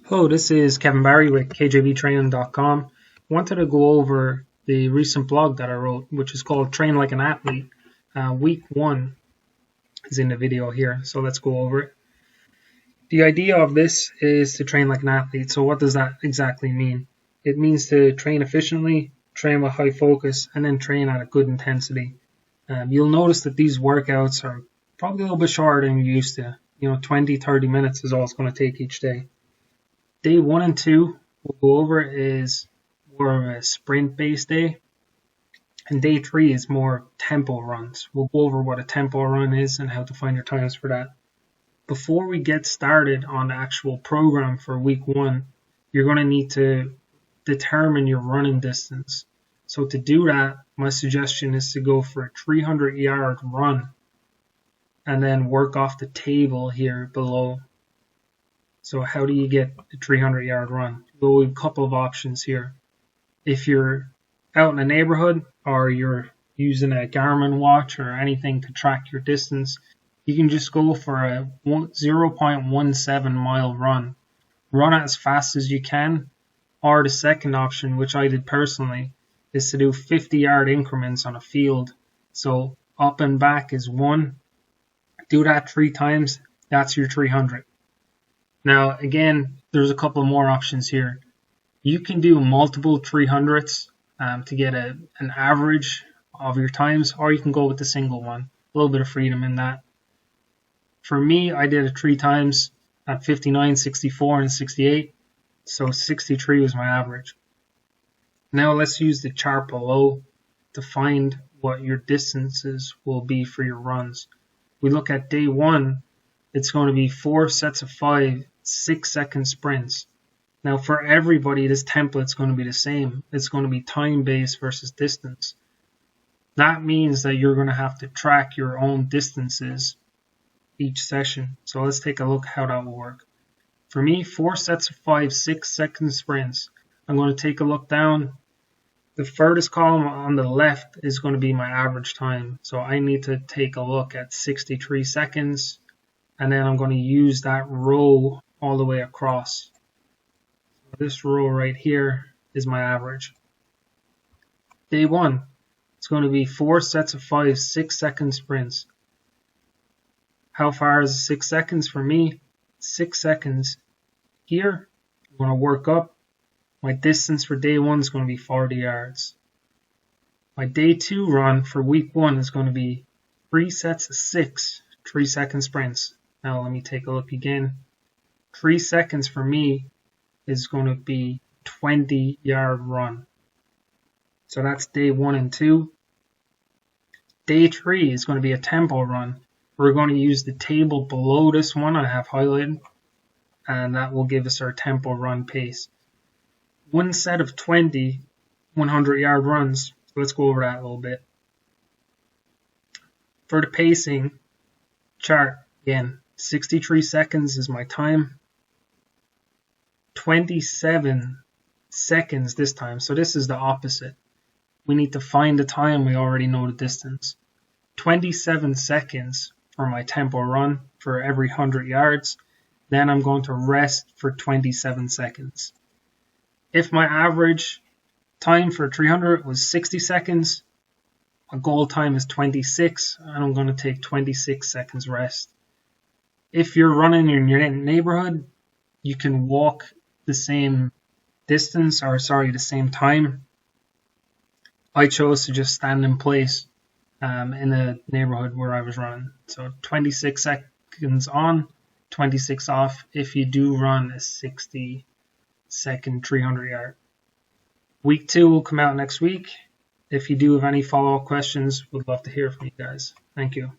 Hello, this is Kevin Barry with KJVTraining.com. Wanted to go over the recent blog that I wrote, which is called Train Like an Athlete. Week 1 is in the video here, so let's go over it. The idea of this is to train like an athlete. So what does that exactly mean? It means to train efficiently, train with high focus, and then train at a good intensity. You'll notice that these workouts are probably a little bit shorter than you're used to. 20-30 minutes is all it's going to take each day. Day 1 and 2 we'll go over is more of a sprint-based day, and day 3 is more tempo runs. We'll go over what a tempo run is and how to find your times for that. Before we get started on the actual program for week 1, you're going to need to determine your running distance. So to do that, my suggestion is to go for a 300-yard run and then work off the table here below. So how do you get a 300-yard run? Well, we have a couple of options here. If you're out in the neighborhood or you're using a Garmin watch or anything to track your distance, you can just go for a 0.17 mile run. Run as fast as you can. Or the second option, which I did personally, is to do 50-yard increments on a field. So up and back is 1. Do that 3 times. That's your 300. Now, again, there's a couple more options here. You can do multiple 300s to get an average of your times, or you can go with the single one. A little bit of freedom in that. For me, I did it 3 times at 59, 64, and 68. So 63 was my average. Now let's use the chart below to find what your distances will be for your runs. We look at day 1. It's going to be 4 sets of 5 6-second sprints. Now for everybody, this template's going to be the same. It's going to be time-based versus distance. That means that you're going to have to track your own distances each session. So let's take a look how that will work. For me, 4 sets of 5 6-second sprints. I'm going to take a look down. The furthest column on the left is going to be my average time. So I need to take a look at 63 seconds. And then I'm going to use that row all the way across. This row right here is my average. Day 1, it's going to be 4 sets of 5 6-second sprints. How far is 6 seconds for me? 6 seconds here. I'm going to work up. My distance for day 1 is going to be 40 yards. My day 2 run for week 1 is going to be 3 sets of 6 3-second sprints. Now let me take a look again. 3 seconds for me is going to be 20-yard run. So that's day 1 and 2. Day 3 is going to be a tempo run. We're going to use the table below this one I have highlighted, and that will give us our tempo run pace. 1 set of 20 100-yard runs. So let's go over that a little bit. For the pacing chart, again, 63 seconds is my time. 27 seconds this time. So this is the opposite. We need to find the time. We already know the distance. 27 seconds for my tempo run for every 100 yards. Then I'm going to rest for 27 seconds. If my average time for 300 was 60 seconds, my goal time is 26, and I'm going to take 26 seconds rest. If you're running in your neighborhood, you can walk the same distance, the same time. I chose to just stand in place in the neighborhood where I was running. So 26 seconds on, 26 off if you do run a 60-second 300-yard. Week 2 will come out next week. If you do have any follow-up questions, would love to hear from you guys. Thank you.